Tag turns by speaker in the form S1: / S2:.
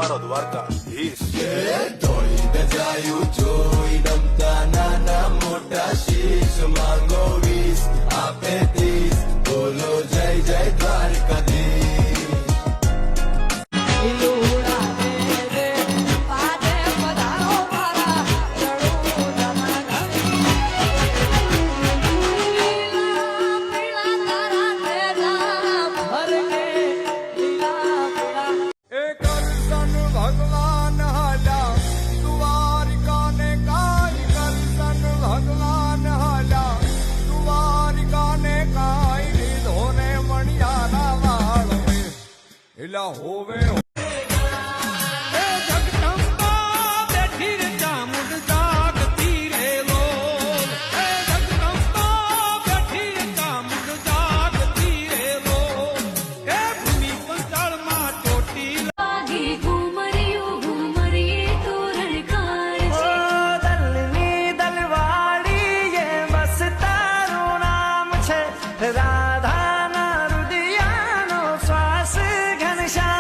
S1: અમારો દ્વારકાધીશ.
S2: દોડીને જાયું જોઈ રમતા નાના મોટા શીશ માંગો 20 આપે 30 બોલો જય જય દ્વારકાધીશ.
S1: હોવે
S3: જગદંબા બેઠી રે ચામુંડ જાગતી રે લોલ. જગદંબા બેઠી રે ચામુંડ જાગતી રે લોલ. ભૂમિ પંચાળમાં ચોટી
S4: દલની દલવાડી એ બસ તારું નામ છે રાધા.